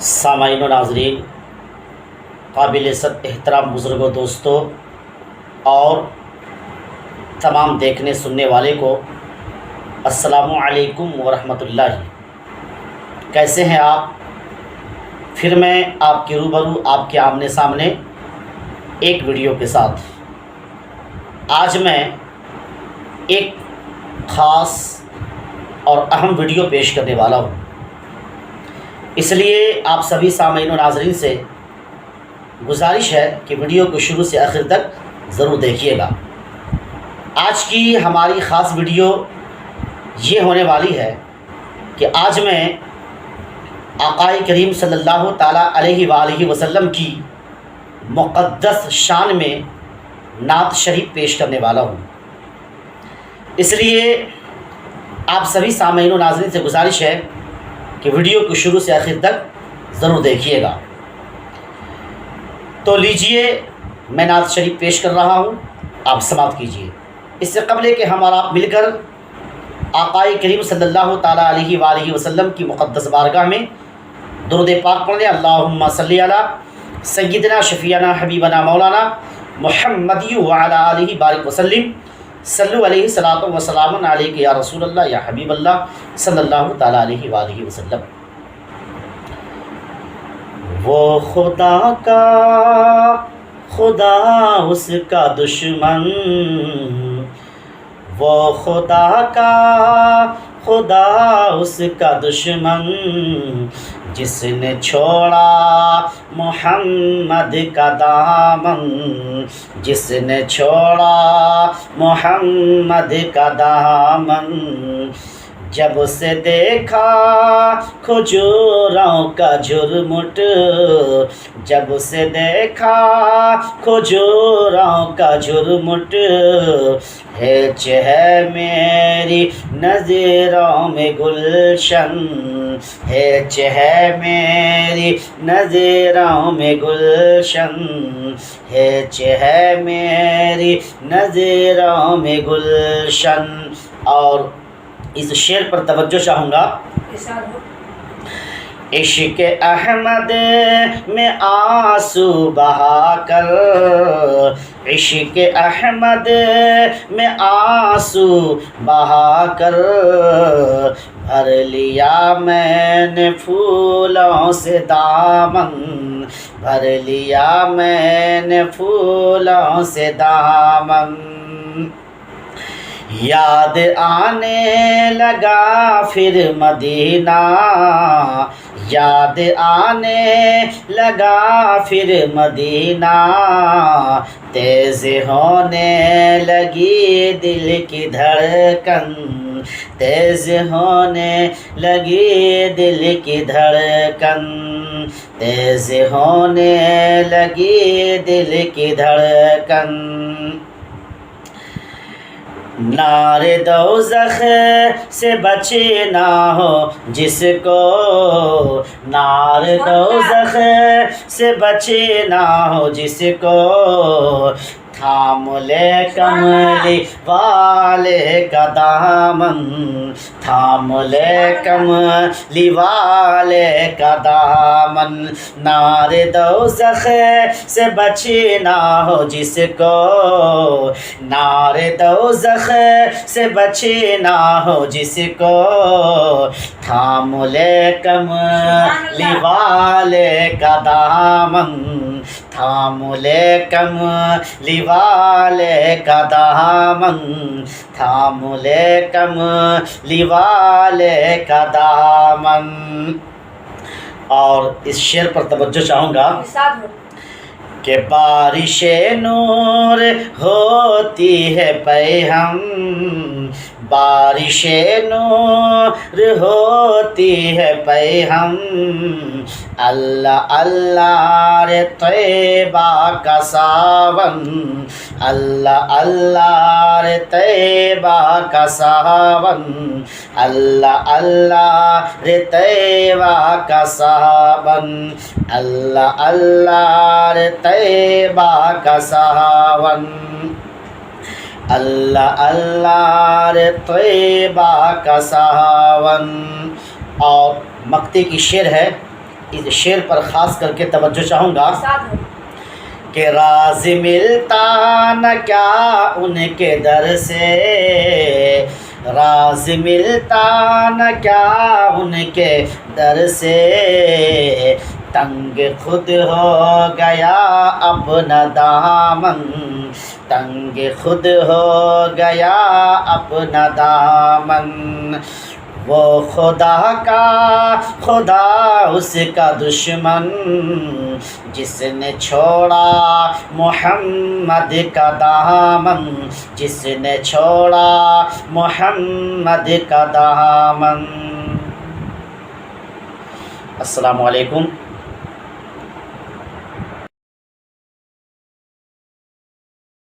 سامعین و ناظرین، قابل احترام بزرگوں، دوستوں اور تمام دیکھنے سننے والے کو السلام علیکم ورحمۃ اللہ۔ کیسے ہیں آپ؟ پھر میں آپ کے روبرو، آپ کے آمنے سامنے ایک ویڈیو کے ساتھ۔ آج میں ایک خاص اور اہم ویڈیو پیش کرنے والا ہوں، اس لیے آپ سبھی سامعین و ناظرین سے گزارش ہے کہ ویڈیو کو شروع سے آخر تک ضرور دیکھیے گا۔ آج کی ہماری خاص ویڈیو یہ ہونے والی ہے کہ آج میں آقائے کریم صلی اللہ تعالیٰ علیہ وآلہ وسلم کی مقدس شان میں نعت شریف پیش کرنے والا ہوں، اس لیے آپ سبھی سامعین و ناظرین سے گزارش ہے کہ ویڈیو کو شروع سے آخر تک ضرور دیکھیے گا۔ تو لیجئے، میں نعت شریف پیش کر رہا ہوں، آپ سماعت کیجئے۔ اس سے قبل کہ ہم اور آپ مل کر آقائے کریم صلی اللہ تعالیٰ علیہ وآلہ وسلم کی مقدس بارگاہ میں درود پاک پڑھیں۔ اللہم صلی علی سیدنا شفیعنا حبیبنا مولانا محمد وعلی آلہ بارک وسلم، صلو علیہ صلاۃ و سلام علیک یا رسول اللہ یا حبیب اللہ صلی اللہ تعالیٰ علیہ وآلہ وسلم۔ وہ خدا کا خدا اس کا دشمن، وہ خدا کا خدا اس کا دشمن، جس نے چھوڑا محمد کا دامن، جس نے چھوڑا محمد کا دامن، جب سے دیکھا کھجوروں کا جھرمٹ، جب سے دیکھا کھجوروں کا جھرمٹ، ہیچ ہے میری نظروں میں گلشن، ہیچ ہے میری نظروں میں گلشن، ہیچ ہے میری نظروں میں گلشن۔ اور اس شعر پر توجہ چاہوں گا۔ عشق احمد میں آنسو بہا کر، عشق احمد میں آنسو بہا کر، بھر لیا میں نے پھولوں سے دامن، بھر لیا میں نے پھولوں سے دامن۔ یاد آنے لگا پھر مدینہ، یاد آنے لگا پھر مدینہ، تیز ہونے لگی دل کی دھڑکن، تیز ہونے لگی دل کی دھڑکن، تیز ہونے لگی دل کی دھڑکن۔ نار دوزخ سے بچنا ہو جس کو، نار دوزخ سے بچنا ہو جس کو، تھام لے کملی والے کا دامن، تھام لے کملی والے کا دامن۔ نار دوزخ سے بچنا ہو جس کو، نار دوزخ سے بچنا ہو جس کو، تھام لے کملی والے کا دامن، تھام لے کملی والے کا دامن، تھام لے کملی والے کا دامن۔ اور اس شعر پر توجہ چاہوں گا کہ بارش نور ہوتی ہے پیہم، بارش نور ہوتی ہے پیہم، اللہ اللہ رے طیبہ کا ساون، اللہ اللہ رے طیبہ کا ساون، اللہ اللہ رے طیبہ کا ساون، اللہ اللہ رے طیبہ کا ساون، اللہ اللہ رے طیبہ کا ساون۔ اور مقطع کی شعر ہے، اس شعر پر خاص کر کے توجہ چاہوں گا کہ راز ملتا نہ کیا ان کے در سے، راز ملتا نہ کیا ان کے در سے، تنگ خود ہو گیا اپنا دامن، تنگ خود ہو گیا اپنا دامن، وہ خدا کا خدا اس کا دشمن، جس نے چھوڑا محمد کا دامن، جس نے چھوڑا محمد کا دامن۔ السلام علیکم